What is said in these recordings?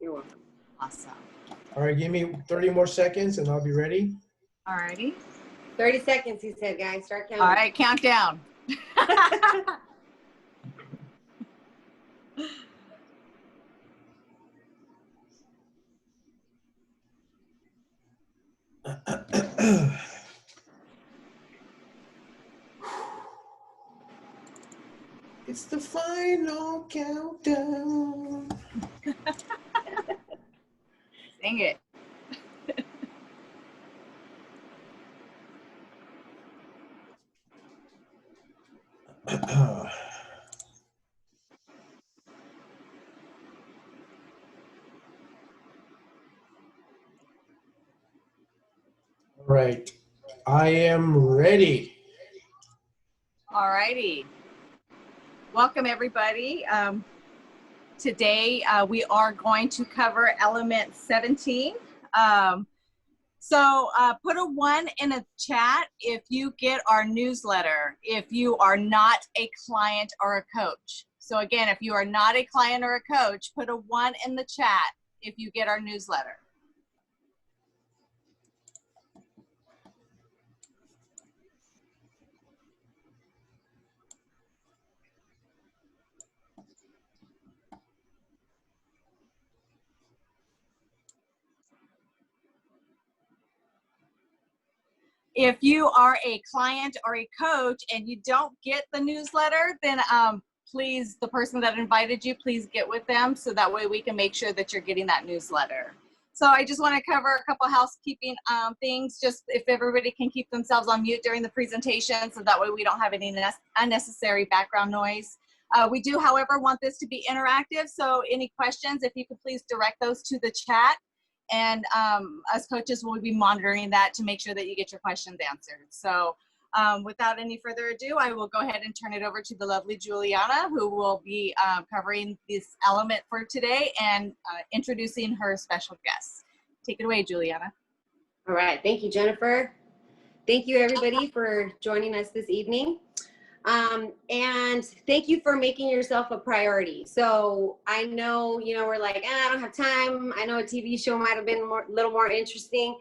You're welcome. Awesome. All right, give me 30 more seconds and I'll be ready. All righty. 30 seconds, he said, guys. Start counting. All right, countdown. It's the final countdown. Sing it. All right, I am ready. All righty. Welcome, everybody. Today, we are going to cover element 17. So put a 1 in a chat if you get our newsletter, if you are not a client or a coach. So again, if you are not a client or a coach, put a 1 in the chat if you get our newsletter. If you are a client or a coach and you don't get the newsletter, then please, the person that invited you, please get with them so that way we can make sure that you're getting that newsletter. So I just want to cover a couple housekeeping things, just if everybody can keep themselves on mute during the presentation so that way we don't have any unnecessary background noise. We do, however, want this to be interactive, so any questions, if you could please direct those to the chat. And us coaches will be monitoring that to make sure that you get your questions answered. So without any further ado, I will go ahead and turn it over to the lovely Juliana, who will be covering this element for today and introducing her special guests. Take it away, Juliana. All right. Thank you, Jennifer. Thank you, everybody, for joining us this evening. And thank you for making yourself a priority. So I know, we're like, I don't have time. I know a TV show might have been a little more interesting,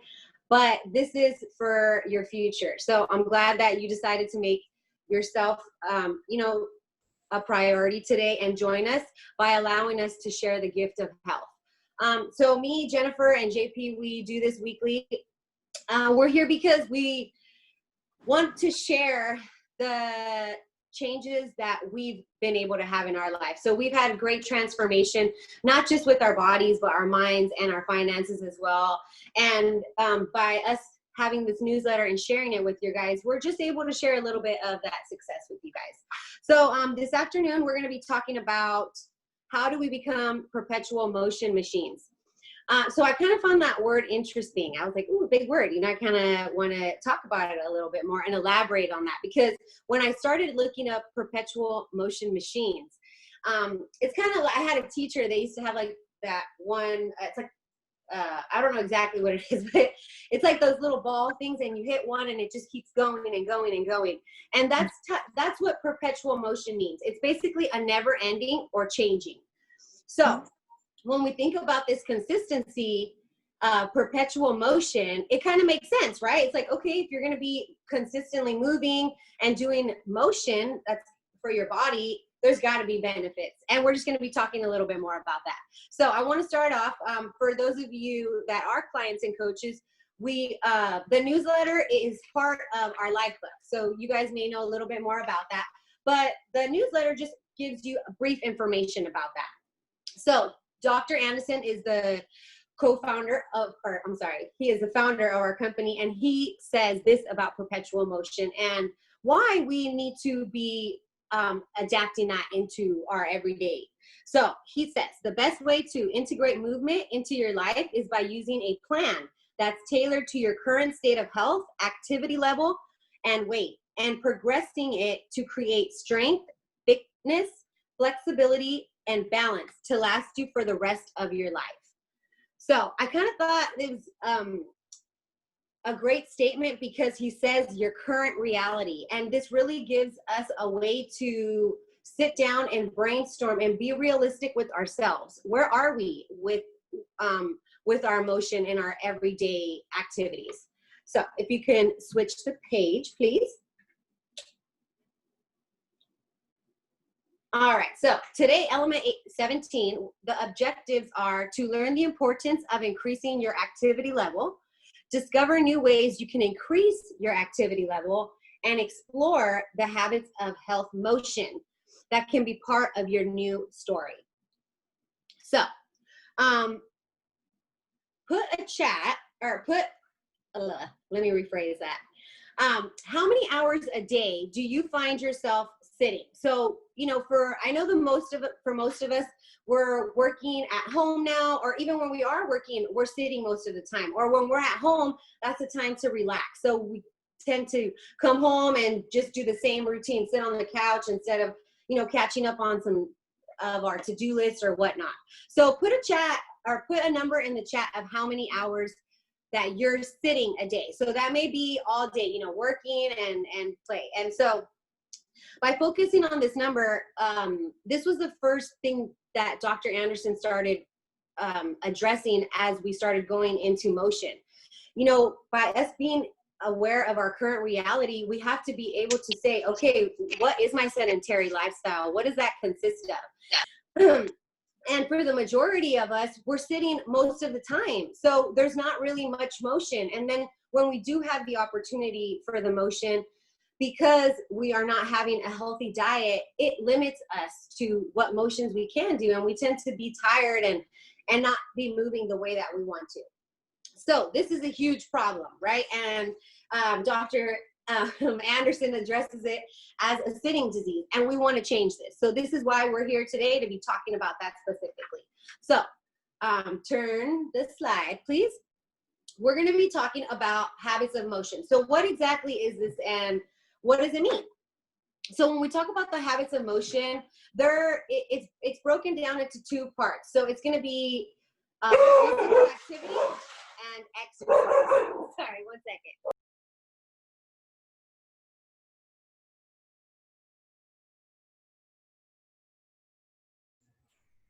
but this is for your future. So I'm glad that you decided to make yourself, a priority today and join us by allowing us to share the gift of health. So me, Jennifer, and JP, we do this weekly. We're here because we want to share the changes that we've been able to have in our life. So we've had great transformation, not just with our bodies, but our minds and our finances as well. And by us having this newsletter and sharing it with you guys, we're just able to share a little bit of that success with you guys. So this afternoon, we're going to be talking about how do we become perpetual motion machines. So I kind of found that word interesting. I was like, ooh, big word. I kind of want to talk about it a little bit more and elaborate on that, because when I started looking up perpetual motion machines, it's kind of like, I had a teacher, they used to have like that one, it's like, I don't know exactly what it is, but it's like those little ball things and you hit one and it just keeps going and going and going. And that's what perpetual motion means. It's basically a never ending or changing. So when we think about this consistency, perpetual motion, it kind of makes sense, right? It's like, okay, if you're going to be consistently moving and doing motion, that's for your body, there's got to be benefits. And we're just going to be talking a little bit more about that. So I want to start off, for those of you that are clients and coaches, the newsletter is part of our life book. So you guys may know a little bit more about that, but the newsletter just gives you brief information about that. So Dr. Anderson is the he is the founder of our company, and he says this about perpetual motion and why we need to be adapting that into our everyday. So he says the best way to integrate movement into your life is by using a plan that's tailored to your current state of health, activity level, and weight, and progressing it to create strength, fitness, flexibility, and balance to last you for the rest of your life. So I kind of thought it was a great statement because he says your current reality. And this really gives us a way to sit down and brainstorm and be realistic with ourselves. Where are we with with our motion in our everyday activities. So if you can switch the page, please. All right, so today, element 17, the objectives are to learn the importance of increasing your activity level, discover new ways you can increase your activity level, and explore the habits of health motion that can be part of your new story. So, put a chat, or put, let me rephrase that. How many hours a day do you find yourself sitting? So, you know, I know for most of us, we're working at home now, or even when we are working, we're sitting most of the time. Or when we're at home, that's the time to relax. So we tend to come home and just do the same routine, sit on the couch instead of, you know, catching up on some of our to-do lists or whatnot. So put a number in the chat of how many hours that you're sitting a day. So that may be all day, you know, working and play. And so by focusing on this number, this was the first thing that Dr. Anderson started addressing as we started going into motion. You know, by us being aware of our current reality, we have to be able to say, okay, what is my sedentary lifestyle? What does that consist of? And for the majority of us, we're sitting most of the time. So there's not really much motion. And then when we do have the opportunity for the motion, because we are not having a healthy diet, it limits us to what motions we can do. And we tend to be tired and not be moving the way that we want to. So this is a huge problem, right? And Dr. Anderson addresses it as a sitting disease, and we want to change this. So this is why we're here today, to be talking about that specifically. So turn the slide, please. We're going to be talking about habits of motion. So what exactly is this, and what does it mean? So when we talk about the habits of motion, it's broken down into two parts. So it's going to be physical activity and exercise. Sorry, one second.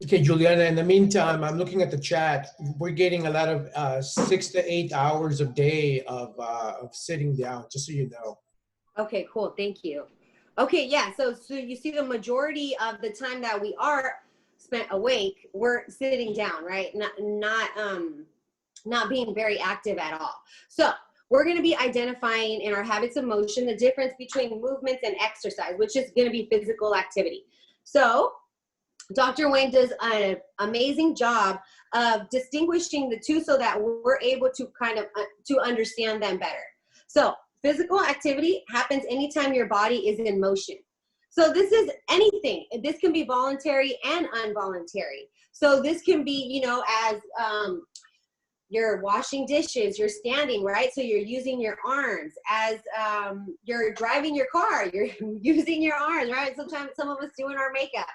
Okay, Juliana, in the meantime, I'm looking at the chat. We're getting a lot of 6 to 8 hours a day of sitting down, just so you know. Okay, cool. Thank you. Okay, yeah. So you see the majority of the time that we are spent awake, we're sitting down, right? Not being very active at all. So we're going to be identifying in our habits of motion the difference between movements and exercise, which is going to be physical activity. So Dr. Wayne does an amazing job of distinguishing the two so that we're able to kind of to understand them better. So physical activity happens anytime your body is in motion. So this is anything. This can be voluntary and involuntary. So this can be, you know, as you're washing dishes, you're standing, right? So you're using your arms. As you're driving your car, you're using your arms, right? Sometimes some of us doing our makeup.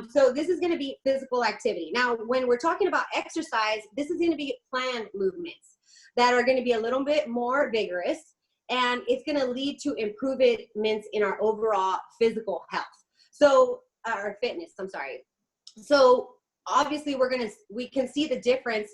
So this is going to be physical activity. Now, when we're talking about exercise, this is going to be planned movements that are going to be a little bit more vigorous, and it's going to lead to improvements in our overall physical health. So, or fitness, I'm sorry. So obviously we can see the difference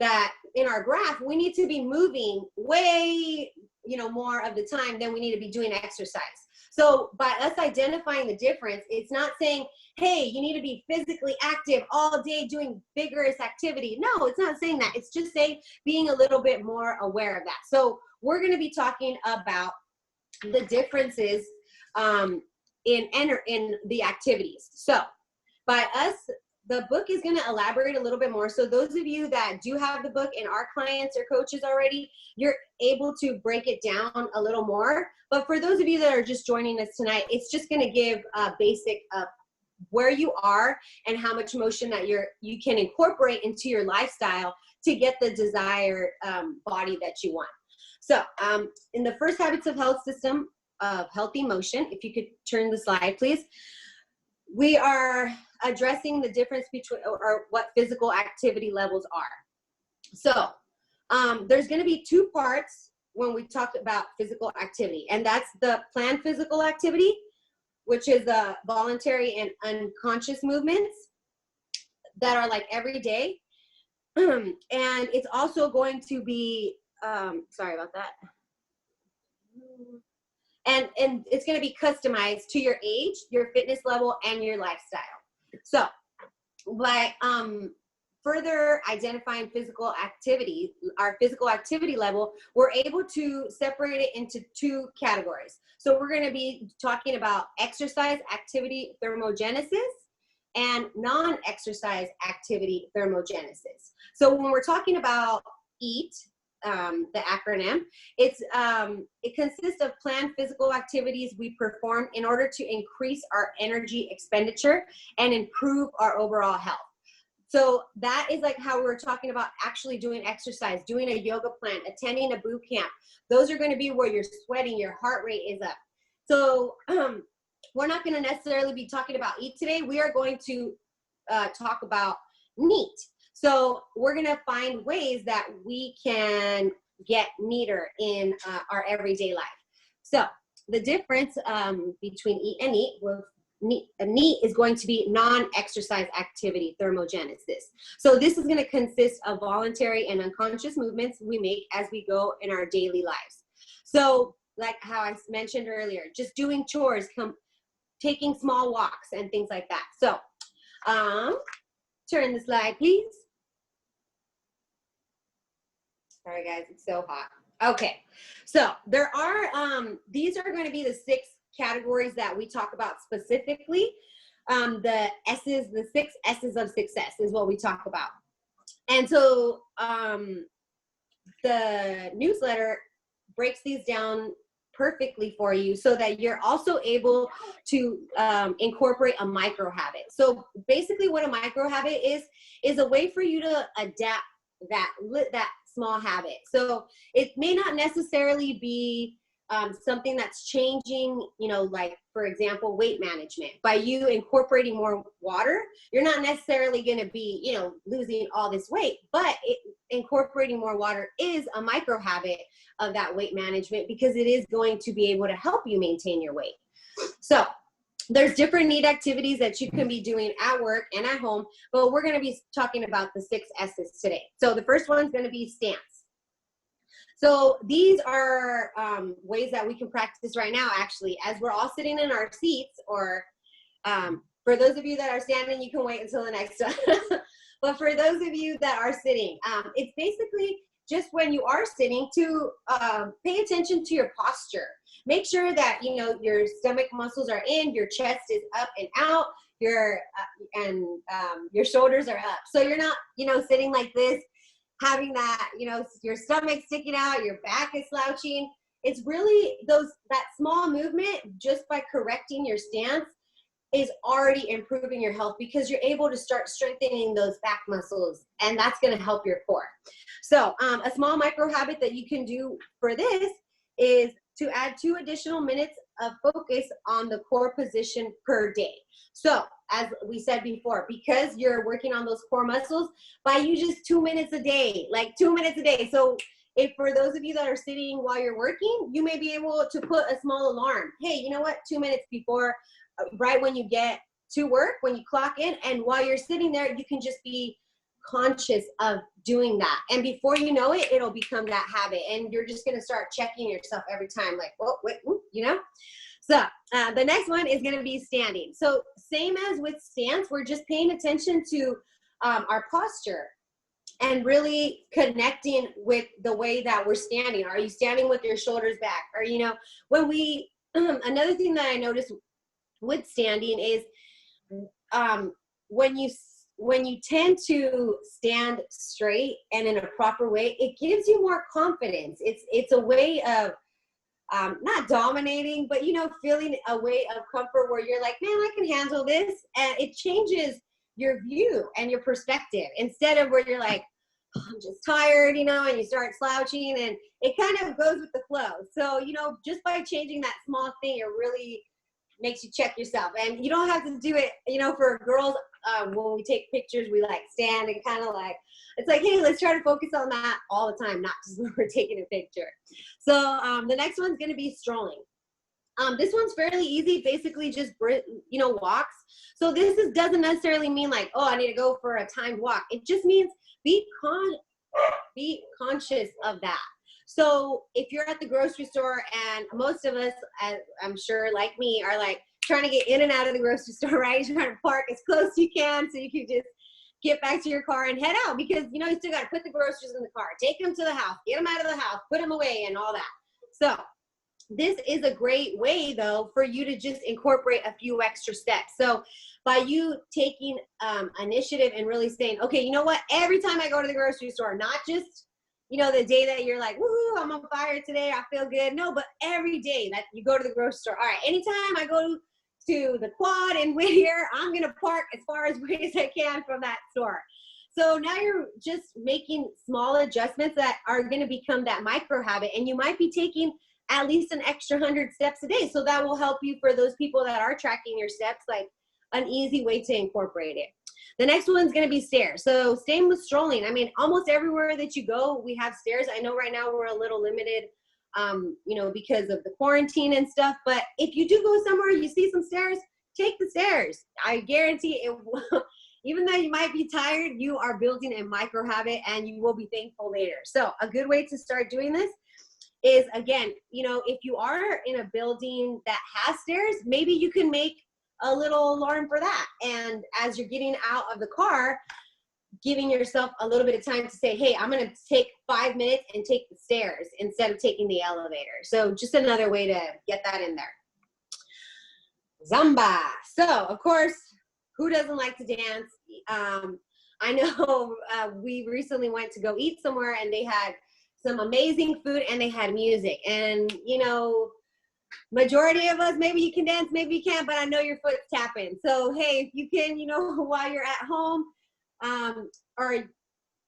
that in our graph, we need to be moving way, you know, more of the time than we need to be doing exercise. So by us identifying the difference, it's not saying, hey, you need to be physically active all day doing vigorous activity. No, it's not saying that. It's just saying being a little bit more aware of that. So we're going to be talking about the differences in the activities. So by us, the book is going to elaborate a little bit more. So those of you that do have the book and are clients or coaches already, you're able to break it down a little more. But for those of you that are just joining us tonight, it's just going to give a basic of where you are and how much motion that you can incorporate into your lifestyle to get the desired body that you want. So in the first habits of health system of healthy motion, if you could turn the slide, please. We are addressing the difference between or what physical activity levels are. So there's going to be two parts when we talk about physical activity, and that's the planned physical activity, which is the voluntary and unconscious movements that are like every day. and it's also going to be, sorry about that. And it's going to be customized to your age, your fitness level, and your lifestyle. So by further identifying physical activity, our physical activity level, we're able to separate it into two categories. So we're going to be talking about exercise activity thermogenesis and non-exercise activity thermogenesis. So when we're talking about EAT, the acronym, it consists of planned physical activities we perform in order to increase our energy expenditure and improve our overall health. So that is like how we're talking about actually doing exercise, doing a yoga plan, attending a boot camp. Those are going to be where you're sweating, your heart rate is up. So we're not going to necessarily be talking about EAT today. We are going to talk about NEAT. So we're going to find ways that we can get neater in our everyday life. So the difference between EAT and NEAT, NEAT is going to be non-exercise activity thermogenesis. So this is going to consist of voluntary and unconscious movements we make as we go in our daily lives. So like how I mentioned earlier, just doing chores, taking small walks and things like that. So turn the slide, please. Sorry guys, it's so hot. Okay, so there are, these are going to be the 6 categories that we talk about specifically. The S's, the 6 S's of success is what we talk about. And so the newsletter breaks these down perfectly for you so that you're also able to incorporate a micro habit. So basically what a micro habit is a way for you to adapt that small habit. So it may not necessarily be something that's changing, you know, like for example, weight management. By you incorporating more water, you're not necessarily going to be, you know, losing all this weight, but incorporating more water is a micro habit of that weight management because it is going to be able to help you maintain your weight. So there's different NEAT activities that you can be doing at work and at home, but we're going to be talking about the 6 S's today. So the first one's going to be stance. So these are ways that we can practice right now, actually, as we're all sitting in our seats, or for those of you that are standing, you can wait until the next one. But for those of you that are sitting, it's basically just when you are sitting to pay attention to your posture. Make sure that, you know, your stomach muscles are in, your chest is up and out, your shoulders are up. So you're not, you know, sitting like this, having that, you know, your stomach sticking out, your back is slouching. It's really that small movement, just by correcting your stance, is already improving your health because you're able to start strengthening those back muscles, and that's going to help your core. So a small micro habit that you can do for this is to add 2 additional minutes of focus on the core position per day. So as we said before, because you're working on those core muscles, by you just 2 minutes a day, like 2 minutes a day. So if for those of you that are sitting while you're working, you may be able to put a small alarm. Hey, you know what? 2 minutes before, right when you get to work, when you clock in, and while you're sitting there, you can just be conscious of doing that. And before you know it, it'll become that habit. And you're just going to start checking yourself every time, like, oh, wait, whoop, you know? So the next one is going to be standing. So same as with stance, we're just paying attention to our posture and really connecting with the way that we're standing. Are you standing with your shoulders back? Or, you know, when we, another thing that I noticed with standing is when you tend to stand straight and in a proper way, it gives you more confidence. It's a way of not dominating, but, you know, feeling a way of comfort where you're like, man, I can handle this. And it changes your view and your perspective, instead of where you're like, oh, I'm just tired, you know, and you start slouching, and it kind of goes with the flow. So, you know, just by changing that small thing, it really makes you check yourself. And you don't have to do it, you know, for girls, when we take pictures, we like stand and kind of like, it's like, hey, let's try to focus on that all the time, not just when we're taking a picture. So the next one's going to be strolling. This one's fairly easy, basically just, you know, walks. So this doesn't necessarily mean like, oh, I need to go for a timed walk. It just means be conscious of that. So if you're at the grocery store, and most of us, as I'm sure like me, are like trying to get in and out of the grocery store, right? You're trying to park as close as you can so you can just get back to your car and head out, because, you know, you still got to put the groceries in the car, take them to the house, get them out of the house, put them away and all that. So this is a great way, though, for you to just incorporate a few extra steps. So by you taking initiative and really saying, okay, you know what, every time I go to the grocery store, not just, you know, the day that you're like, woohoo, I'm on fire today, I feel good. No, but every day that you go to the grocery store. All right, anytime I go to the Quad in Whittier, I'm going to park as far away as I can from that store. So now you're just making small adjustments that are going to become that micro habit, and you might be taking at least an extra 100 steps a day. So that will help you, for those people that are tracking your steps, like an easy way to incorporate it. The next one's going to be stairs. So same with strolling. I mean, almost everywhere that you go, we have stairs. I know right now we're a little limited, you know, because of the quarantine and stuff. But if you do go somewhere, you see some stairs, take the stairs. I guarantee it will, even though you might be tired, you are building a micro habit and you will be thankful later. So a good way to start doing this is, again, you know, if you are in a building that has stairs, maybe you can make a little alarm for that. And as you're getting out of the car, giving yourself a little bit of time to say, hey, I'm going to take 5 minutes and take the stairs instead of taking the elevator. So just another way to get that in there. Zumba. So, of course, who doesn't like to dance? I know we recently went to go eat somewhere, and they had some amazing food and they had music. And, you know, majority of us, maybe you can dance, maybe you can't, but I know your foot's tapping. So, hey, if you can, you know, while you're at home, or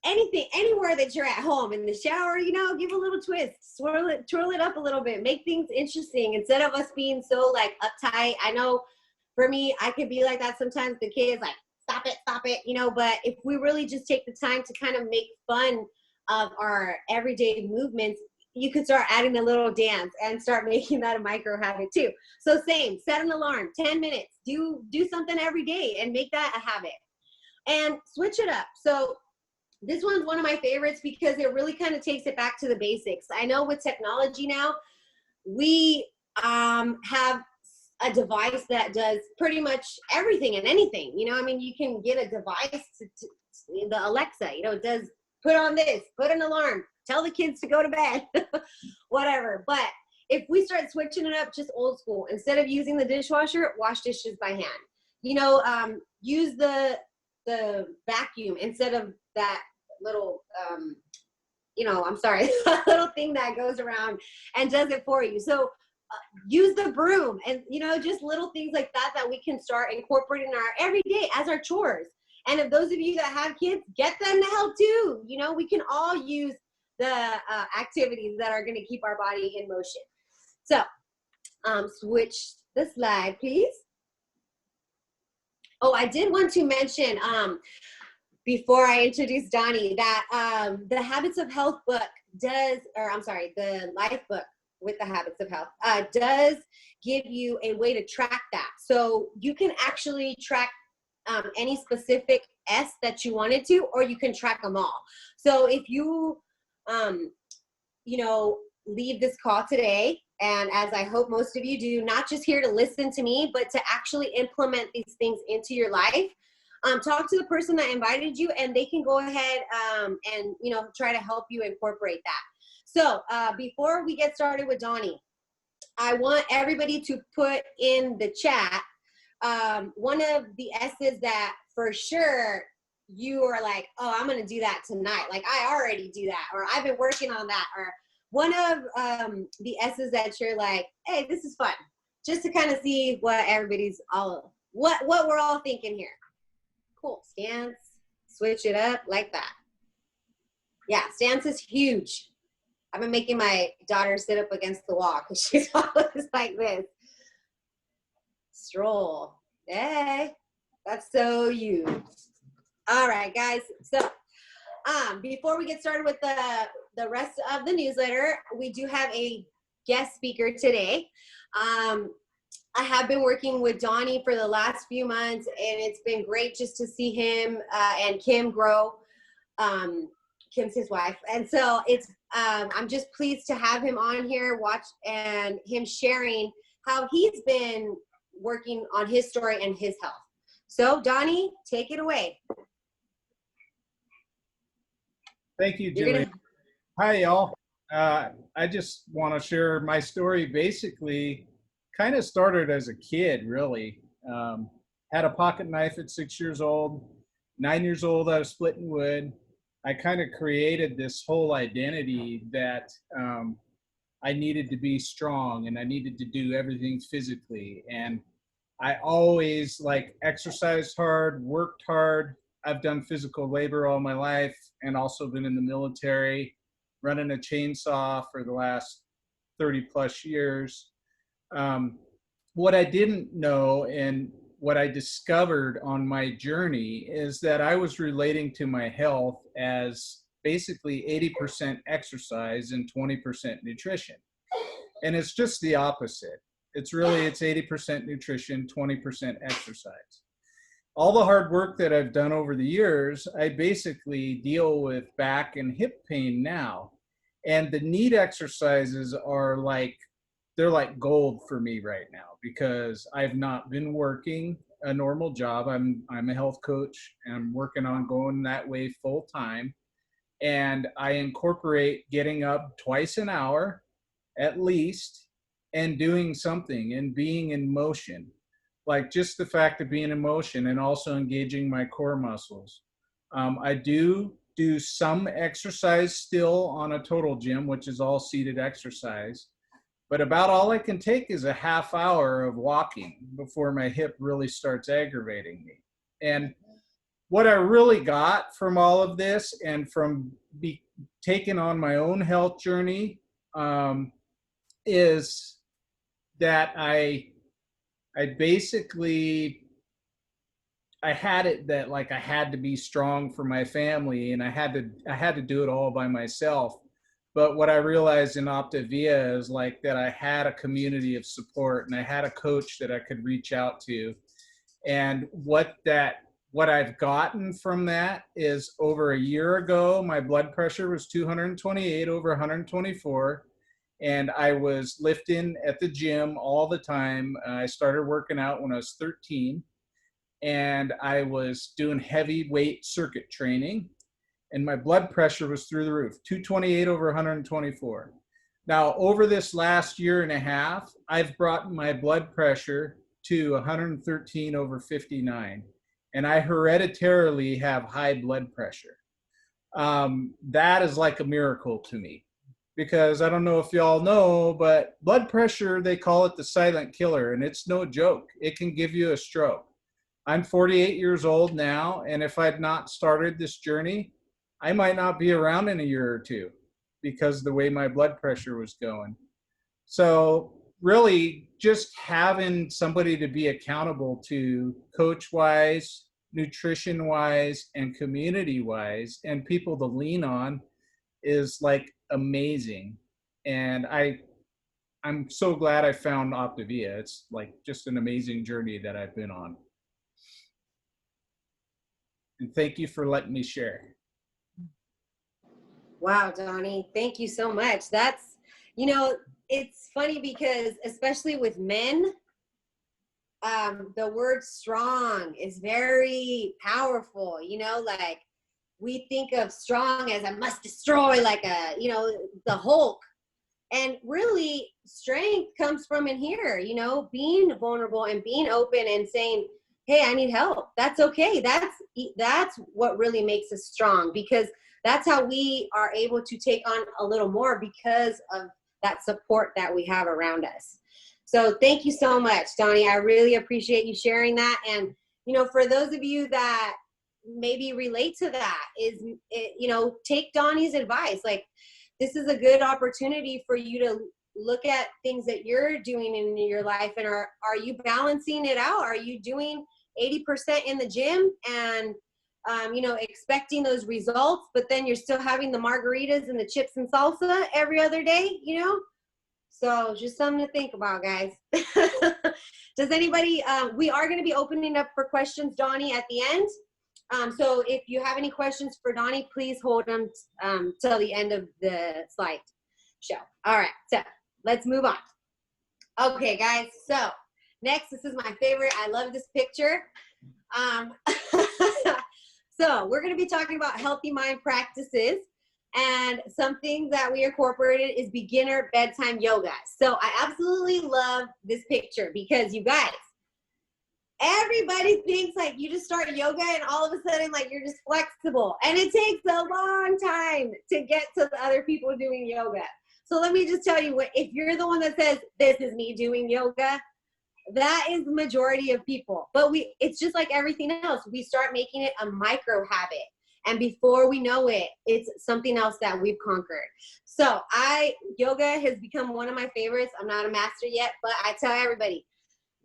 anything, anywhere that you're at home, in the shower, you know, give a little twist, twirl it up a little bit, make things interesting instead of us being so like uptight. I know for me, I could be like that sometimes. The kids like, stop it, you know, but if we really just take the time to kind of make fun of our everyday movements, you could start adding a little dance and start making that a micro habit too. So same, set an alarm, 10 minutes, do something every day and make that a habit. And switch it up. So this one's one of my favorites because it really kind of takes it back to the basics. I know with technology now, we have a device that does pretty much everything and anything. You know, I mean, you can get a device to the Alexa, you know, it does put on this, put an alarm, tell the kids to go to bed, whatever. But if we start switching it up just old school, instead of using the dishwasher, wash dishes by hand. You know, use the vacuum instead of that little, you know, I'm sorry, little thing that goes around and does it for you. So use the broom, and, you know, just little things like that that we can start incorporating in our everyday as our chores. And if those of you that have kids, get them to help too. You know, we can all use the activities that are going to keep our body in motion. So switch the slide, please. Oh, I did want to mention before I introduce Donnie that the Habits of Health book does, or I'm sorry, the Life book with the Habits of Health does give you a way to track that. So you can actually track any specific S that you wanted to, or you can track them all. So if you, you know, leave this call today, and as I hope most of you do, not just here to listen to me, but to actually implement these things into your life, talk to the person that invited you, and they can go ahead and, you know, try to help you incorporate that. So before we get started with Donnie, I want everybody to put in the chat one of the S's that for sure you are like, oh, I'm going to do that tonight. Like, I already do that, or I've been working on that, or one of the S's that you're like, hey, this is fun, just to kind of see what everybody's what we're all thinking here. Cool. Stance, switch it up like that. Yeah, stance is huge. I've been making my daughter sit up against the wall because she's always like this. Stroll. Hey, that's so you. All right, guys. So before we get started with the rest of the newsletter, we do have a guest speaker today. I have been working with Donnie for the last few months, and it's been great just to see him and Kim grow. Kim's his wife, and so it's I'm just pleased to have him on here, and him sharing how he's been working on his story and his health. So Donnie, take it away. Thank you, Julie. Hi, y'all. I just want to share my story. Basically, kind of started as a kid, really. Had a pocket knife at 6 years old. 9 years old, I was splitting wood. I kind of created this whole identity that I needed to be strong and I needed to do everything physically. And I always exercised hard, worked hard. I've done physical labor all my life and also been in the military, running a chainsaw for the last 30 plus years. What I didn't know and what I discovered on my journey is that I was relating to my health as basically 80% exercise and 20% nutrition. And it's just the opposite. It's 80% nutrition, 20% exercise. All the hard work that I've done over the years, I basically deal with back and hip pain now. And the NEAT exercises are they're like gold for me right now because I've not been working a normal job. I'm a health coach and I'm working on going that way full time. And I incorporate getting up twice an hour at least and doing something and being in motion. Like just the fact of being in motion and also engaging my core muscles. I do some exercise still on a total gym, which is all seated exercise. But about all I can take is a half hour of walking before my hip really starts aggravating me. And what I really got from all of this and from taking on my own health journey is that I basically, I had it that I had to be strong for my family and I had to do it all by myself. But what I realized in Optavia is that I had a community of support and I had a coach that I could reach out to. And what I've gotten from that is over a year ago, my blood pressure was 228 over 124. And I was lifting at the gym all the time. I started working out when I was 13. And I was doing heavy weight circuit training. And my blood pressure was through the roof, 228 over 124. Now, over this last year and a half, I've brought my blood pressure to 113 over 59. And I hereditarily have high blood pressure. That is like a miracle to me. Because I don't know if y'all know, but blood pressure, they call it the silent killer, and it's no joke. It can give you a stroke. I'm 48 years old now, and if I'd not started this journey, I might not be around in a year or two because of the way my blood pressure was going. So really just having somebody to be accountable to, coach-wise, nutrition-wise, and community-wise, and people to lean on is amazing. And I'm so glad I found Optavia. It's just an amazing journey that I've been on. And thank you for letting me share. Wow, Donnie, thank you so much. That's, it's funny because especially with men, the word strong is very powerful, we think of strong as I must destroy the Hulk. And really strength comes from in here, being vulnerable and being open and saying, hey, I need help. That's okay. That's what really makes us strong, because that's how we are able to take on a little more because of that support that we have around us. So thank you so much, Donnie. I really appreciate you sharing that. And, for those of you that maybe relate to that, take Donnie's advice. This is a good opportunity for you to look at things that you're doing in your life, and are you balancing it out? Are you doing 80% in the gym and expecting those results, but then you're still having the margaritas and the chips and salsa every other day? So just something to think about, guys. Does anybody, we are going to be opening up for questions, Donnie, at the end. So if you have any questions for Donnie, please hold them till the end of the slide show. All right, so let's move on. Okay, guys, so next, this is my favorite. I love this picture. So we're going to be talking about healthy mind practices, and something that we incorporated is beginner bedtime yoga. So I absolutely love this picture because, you guys, everybody thinks like you just start yoga and all of a sudden like you're just flexible, and it takes a long time to get to the other people doing yoga. So let me just tell you, what if you're the one that says this is me doing yoga, that is the majority of people. But it's just like everything else. We start making it a micro habit. And before we know it, it's something else that we've conquered. So yoga has become one of my favorites. I'm not a master yet, but I tell everybody,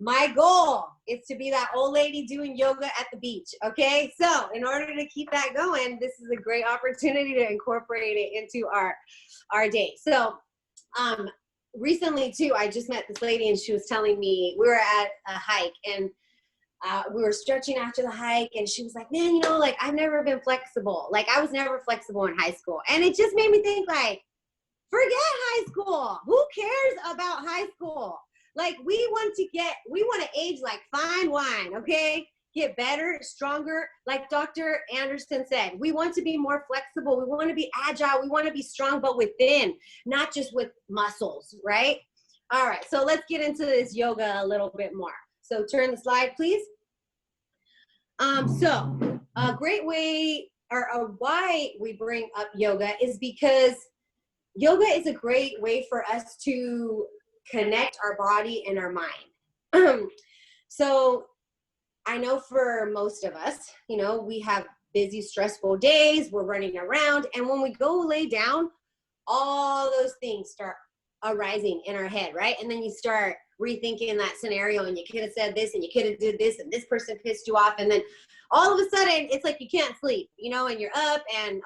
my goal is to be that old lady doing yoga at the beach, okay? So in order to keep that going, this is a great opportunity to incorporate it into our day. So recently too, I just met this lady and she was telling me, we were at a hike and we were stretching after the hike, and she was like, man, like I've never been flexible. Like I was never flexible in high school. And it just made me think, like, forget high school. Who cares about high school? Like we want to age like fine wine, okay? Get better, stronger. Like Dr. Anderson said, we want to be more flexible. We want to be agile. We want to be strong, but within, not just with muscles, right? All right, so let's get into this yoga a little bit more. So turn the slide, please. So a great way or why we bring up yoga is because yoga is a great way for us to connect our body and our mind. So I know for most of us, we have busy, stressful days, we're running around, and when we go lay down, all those things start arising in our head, right? And then you start rethinking that scenario, and you could have said this, and you could have did this, and this person pissed you off, and then all of a sudden, it's like you can't sleep, and you're up, and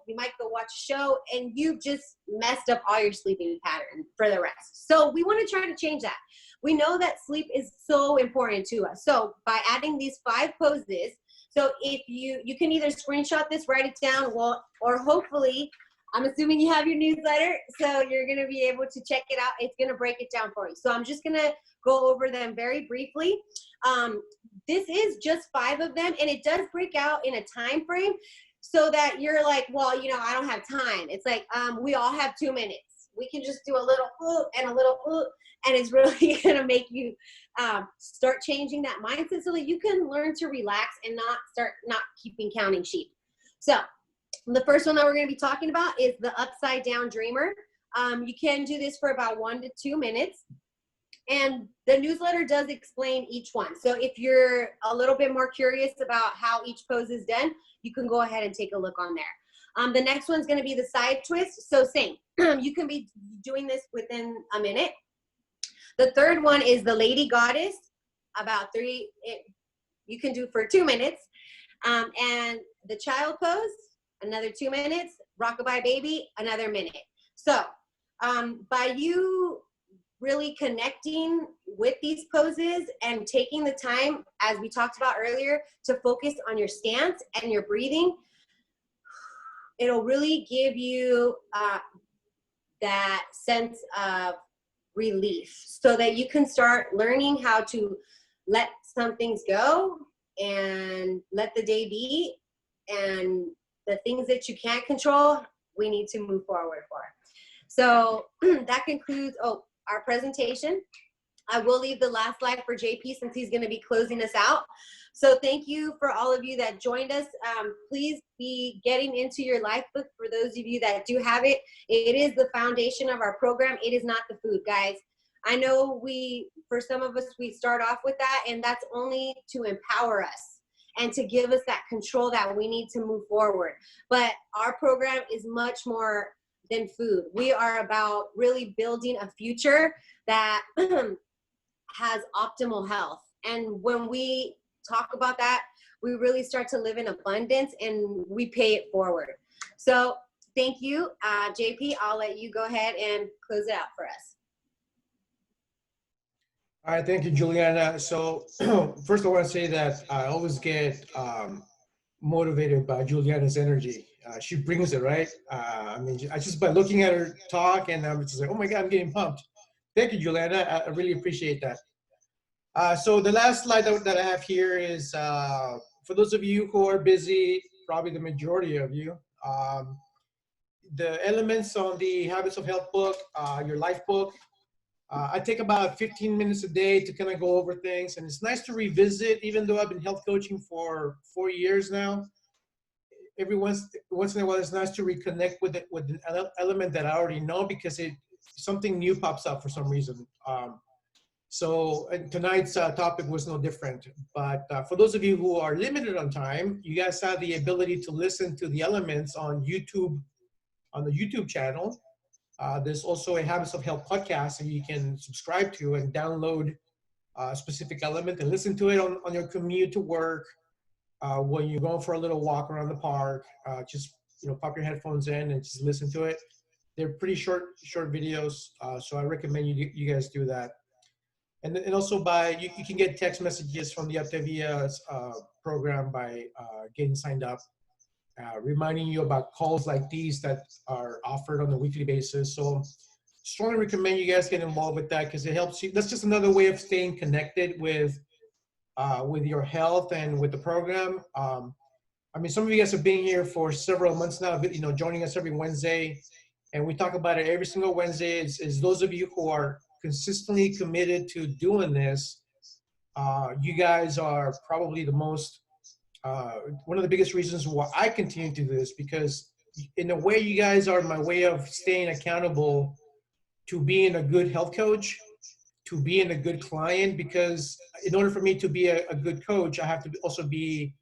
you might go watch a show, and you've just messed up all your sleeping pattern for the rest. So we want to try to change that. We know that sleep is so important to us. So by adding these 5 poses, so if you can either screenshot this, write it down, or hopefully, I'm assuming you have your newsletter, so you're going to be able to check it out. It's going to break it down for you. So I'm just going to go over them very briefly. This is just 5 of them, and it does break out in a time frame so that you're like, well, I don't have time. It's like we all have 2 minutes. We can just do a little and a little and it's really going to make you start changing that mindset so that you can learn to relax and not keeping counting sheep. So the first one that we're going to be talking about is the upside down dreamer. You can do this for about 1 to 2 minutes. And the newsletter does explain each one. So if you're a little bit more curious about how each pose is done, you can go ahead and take a look on there. The next one's going to be the side twist. So same, you can be doing this within a minute. The third one is the lady goddess, you can do for 2 minutes. And the child pose, another 2 minutes. Rockabye baby, another minute. So by you really connecting with these poses and taking the time, as we talked about earlier, to focus on your stance and your breathing, it'll really give you that sense of relief so that you can start learning how to let some things go and let the day be, and the things that you can't control, we need to move forward for. So that concludes our presentation. I will leave the last slide for JP since he's going to be closing us out. So thank you for all of you that joined us. Please be getting into your life book for those of you that do have it. It is the foundation of our program. It is not the food, guys. I know for some of us, we start off with that, and that's only to empower us and to give us that control that we need to move forward. But our program is much more than food. We are about really building a future that has optimal health. And when we talk about that, we really start to live in abundance and we pay it forward. So thank you. JP, I'll let you go ahead and close it out for us. All right, thank you, Juliana. So first I want to say that I always get motivated by Juliana's energy. She brings it, right? I mean, I just by looking at her talk and I'm just like, oh my God, I'm getting pumped. Thank you, Juliana. I really appreciate that. So the last slide that I have here is for those of you who are busy, probably the majority of you, the elements on the Habits of Health book, your life book. I take about 15 minutes a day to kind of go over things, and it's nice to revisit. Even though I've been health coaching for 4 years now, every once in a while, it's nice to reconnect with it with an element that I already know because it something new pops up for some reason. So tonight's topic was no different. But for those of you who are limited on time, you guys have the ability to listen to the elements on YouTube, on the YouTube channel. There's also a Habits of Health podcast that you can subscribe to and download a specific element and listen to it on your commute to work, when you're going for a little walk around the park. Just pop your headphones in and just listen to it. They're pretty short videos, so I recommend you guys do that. And also you can get text messages from the Optavia program by getting signed up, reminding you about calls like these that are offered on a weekly basis. So strongly recommend you guys get involved with that because it helps you. That's just another way of staying connected with your health and with the program. I mean, some of you guys have been here for several months now, joining us every Wednesday. And we talk about it every single Wednesday. Is those of you who are consistently committed to doing this, you guys are probably the most, one of the biggest reasons why I continue to do this, because in a way, you guys are my way of staying accountable to being a good health coach, to being a good client, because in order for me to be a good coach, I have to also be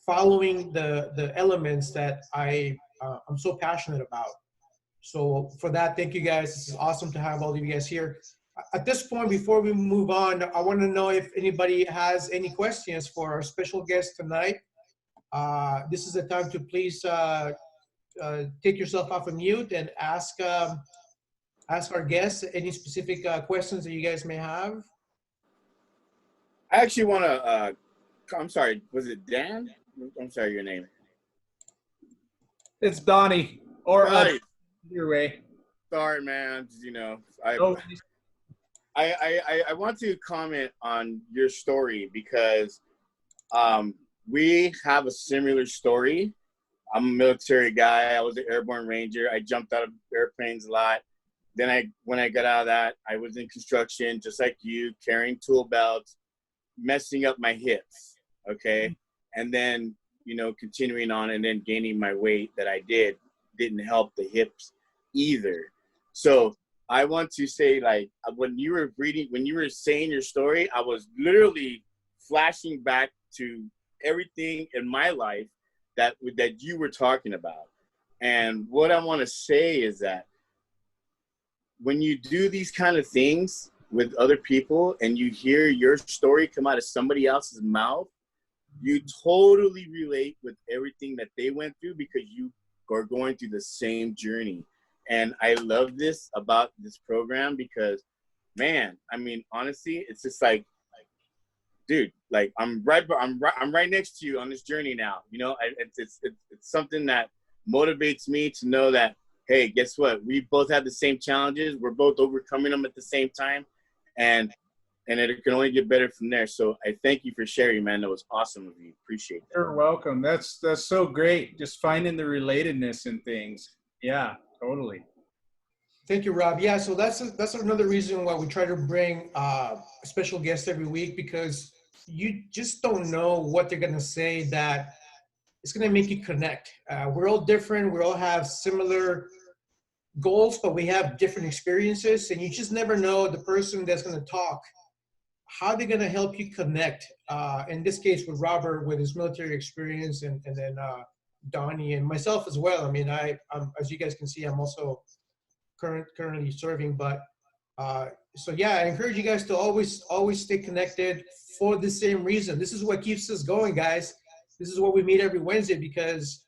following the elements that I'm so passionate about. So for that, thank you guys. This is awesome to have all of you guys here. At this point, before we move on, I want to know if anybody has any questions for our special guest tonight. This is the time to please take yourself off of mute and ask our guests any specific questions that you guys may have. I actually want to, I'm sorry, was it Dan? I'm sorry, your name. It's Donnie, or Right. your way. Sorry, man. Oh, I want to comment on your story because we have a similar story. I'm a military guy. I was an airborne ranger. I jumped out of airplanes a lot. Then when I got out of that, I was in construction, just like you, carrying tool belts, messing up my hips, okay? And then, continuing on and then gaining my weight that I didn't help the hips either. So I want to say, like, when you were saying your story, I was literally flashing back to everything in my life that you were talking about. And what I want to say is that when you do these kind of things with other people and you hear your story come out of somebody else's mouth, you totally relate with everything that they went through because you are going through the same journey. And I love this about this program because, man, I mean, honestly, it's just like, dude, like I'm right next to you on this journey now. It's something that motivates me to know that, hey, guess what? We both have the same challenges. We're both overcoming them at the same time. And it can only get better from there. So I thank you for sharing, man. That was awesome of you. Appreciate that. you're welcome. That's so great. Just finding the relatedness in things. Yeah, totally. Thank you, Rob. Yeah, so that's another reason why we try to bring special guests every week, because you just don't know what they're going to say that it's going to make you connect. We're all different. We all have similar goals, but we have different experiences, and you just never know the person that's going to talk, how they're going to help you connect. In this case with Robert, with his military experience, and then Donnie and myself as well. I mean, I'm, as you guys can see, I'm also currently serving, but so yeah, I encourage you guys to always stay connected for the same reason. This is what keeps us going, guys. This is what we meet every Wednesday, because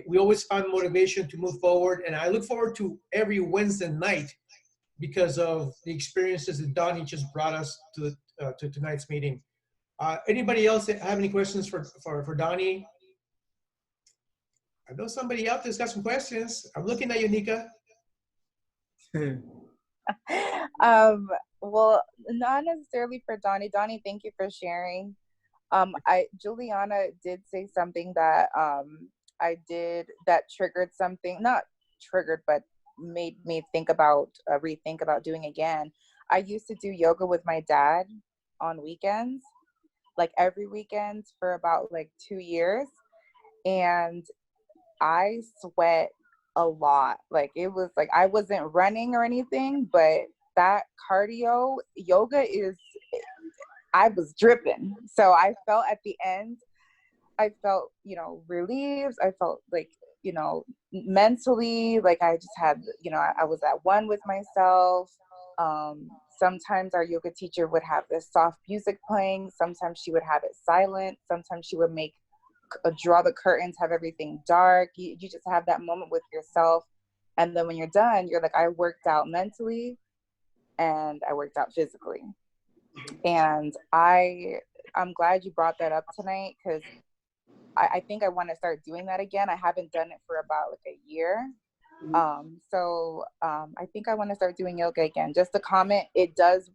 we always find motivation to move forward. And I look forward to every Wednesday night because of the experiences that Donnie just brought us to tonight's meeting. Anybody else have any questions for Donnie? I know somebody out there's got some questions. I'm looking at you, Nika. Well, not necessarily for Donnie. Donnie, thank you for sharing. Juliana did say something that I did that triggered something, not triggered, but made me think about, rethink about doing again. I used to do yoga with my dad on weekends, like every weekend for about like 2 years. And I sweat a lot. Like it was like, I wasn't running or anything, but that cardio yoga I was dripping. So I felt at the end, I felt, relieved. I felt like, mentally, like I just had, I was at one with myself. Sometimes our yoga teacher would have this soft music playing. Sometimes she would have it silent. Sometimes she would draw the curtains, have everything dark. You just have that moment with yourself. And then when you're done, you're like, I worked out mentally and I worked out physically. And I'm glad you brought that up tonight, because I think I want to start doing that again. I haven't done it for about like a year. So I think I want to start doing yoga again. Just to comment, it does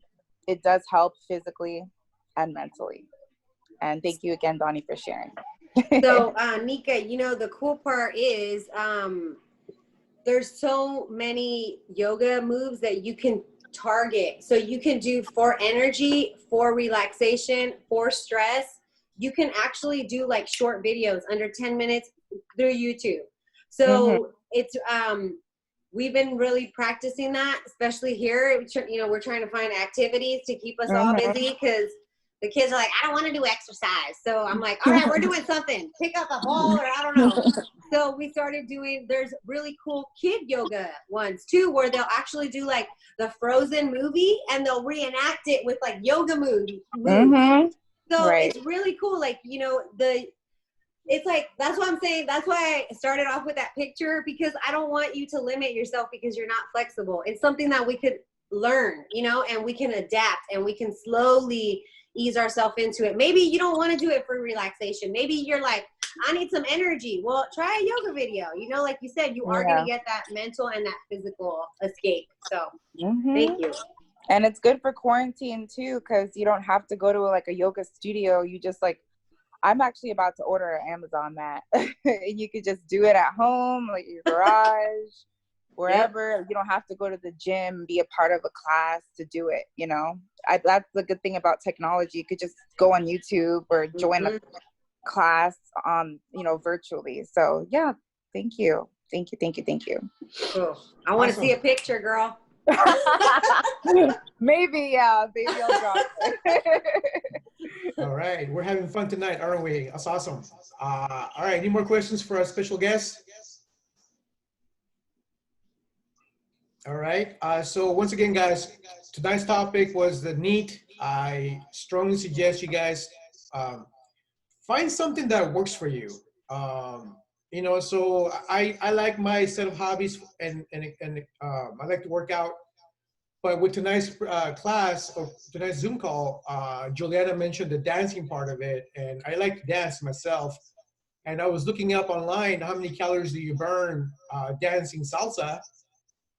help physically and mentally. And thank you again, Donnie, for sharing. So Nika, the cool part is there's so many yoga moves that you can target. So you can do for energy, for relaxation, for stress. You can actually do like short videos under 10 minutes through YouTube. So it's we've been really practicing that, especially here. We're trying to find activities to keep us all busy, because the kids are like, I don't want to do exercise. So I'm like, all right, we're doing something. Pick up a ball, or I don't know. So we started doing, there's really cool kid yoga ones too, where they'll actually do like the Frozen movie and they'll reenact it with like yoga moves. So it's really cool. Like, it's like, that's what I'm saying. That's why I started off with that picture, because I don't want you to limit yourself because you're not flexible. It's something that we could learn, and we can adapt and we can slowly ease ourselves into it. Maybe you don't want to do it for relaxation. Maybe you're like, I need some energy. Well, try a yoga video. Like you said, you are going to get that mental and that physical escape. So thank you. And it's good for quarantine too, because you don't have to go to like a yoga studio. You just like, I'm actually about to order an Amazon mat. And you could just do it at home, like your garage, wherever. You don't have to go to the gym, be a part of a class to do it, that's the good thing about technology. You could just go on YouTube or join a class virtually. So yeah, thank you. Cool. I want to see a picture, girl. Maybe I'll drop it. All right, we're having fun tonight, aren't we? That's awesome. All right, any more questions for our special guest? All right, so once again, guys, tonight's topic was the NEAT. I strongly suggest you guys find something that works for you. So I like my set of hobbies, and I like to work out. But with tonight's class, or tonight's Zoom call, Juliana mentioned the dancing part of it, and I like to dance myself. And I was looking up online, how many calories do you burn dancing salsa?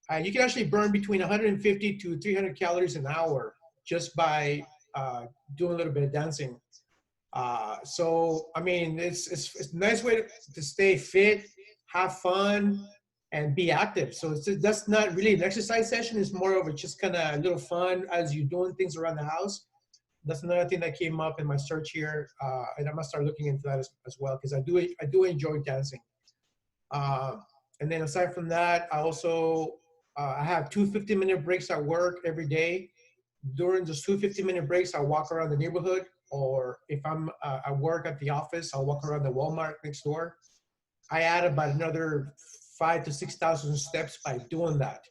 And you can actually burn between 150 to 300 calories an hour just by doing a little bit of dancing. So, I mean, it's a nice way to stay fit, have fun, and be active. So that's not really an exercise session. It's more of just kind of a little fun as you're doing things around the house. That's another thing that came up in my search here, and I'm gonna start looking into that as well, because I do enjoy dancing. And then aside from that, I also I have 2 50-minute breaks at work every day. During those 2 50-minute breaks, I walk around the neighborhood, or if I'm at work at the office, I'll walk around the Walmart next door. I add about another 5,000 to 6,000 steps by doing that.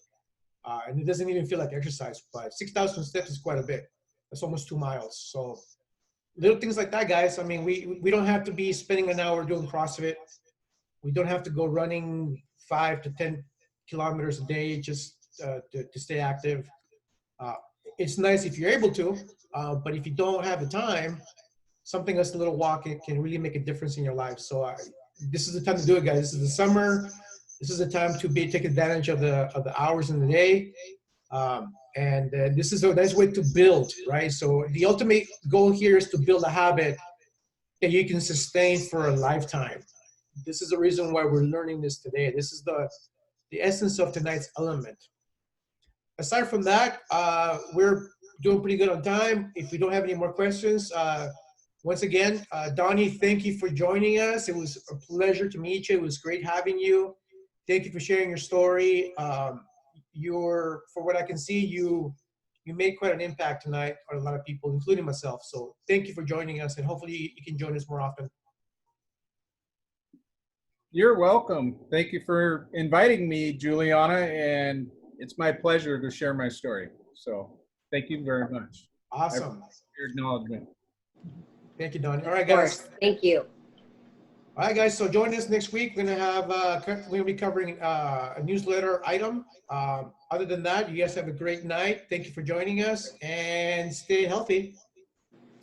And it doesn't even feel like exercise, but 6,000 steps is quite a bit. That's almost 2 miles. So little things like that, guys. I mean, we don't have to be spending an hour doing CrossFit. We don't have to go running 5 to 10 kilometers a day. Just to stay active. It's nice if you're able to, but if you don't have the time, something as a little walk can really make a difference in your life. So this is the time to do it, guys. This is the summer. This is the time to take advantage of the hours in the day. And this is a nice way to build, right? So the ultimate goal here is to build a habit that you can sustain for a lifetime. This is the reason why we're learning this today. This is the essence of tonight's element. Aside from that, we're doing pretty good on time. If we don't have any more questions, once again, Donnie, thank you for joining us. It was a pleasure to meet you. It was great having you. Thank you for sharing your story. For what I can see, you made quite an impact tonight on a lot of people, including myself. So thank you for joining us, and hopefully you can join us more often. You're welcome. Thank you for inviting me, Juliana, and it's my pleasure to share my story. So thank you very much. Awesome. Your acknowledgement. Thank you, Donnie. All right, guys. Thank you. All right, guys. So join us next week. We're gonna be covering a newsletter item. Other than that, you guys have a great night. Thank you for joining us, and stay healthy.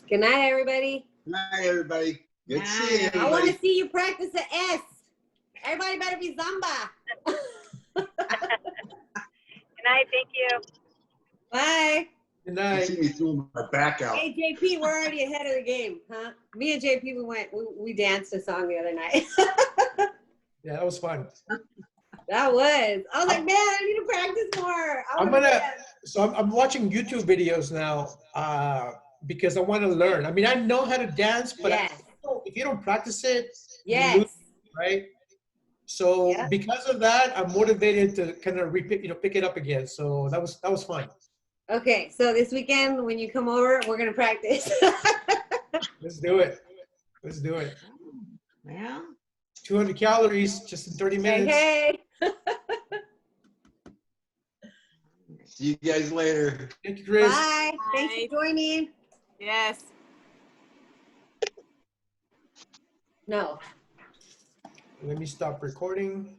Good night, everybody. Good night, everybody. Good to see you. I want to see you practice the S. Everybody better be Zamba. Good night. Thank you. Bye. Good You night. see me throwing my back out. Hey, JP, we're already ahead of the game, huh? Me and JP, we danced a song the other night. Yeah, that was fun. That was. I was like, man, I need to practice more. I'm watching YouTube videos now because I want to learn. I mean, I know how to dance, but Yes. if you don't practice it, you Yes. lose, right? So Yeah. because of that, I'm motivated to kind of pick it up again. So that was fun. Okay, so this weekend when you come over, we're gonna practice. Let's do it. Let's do it. Well, 200 calories just in 30 minutes. hey. See you guys later. Thank you, Chris. Bye. Thanks for joining. Yes. No. Let me stop recording.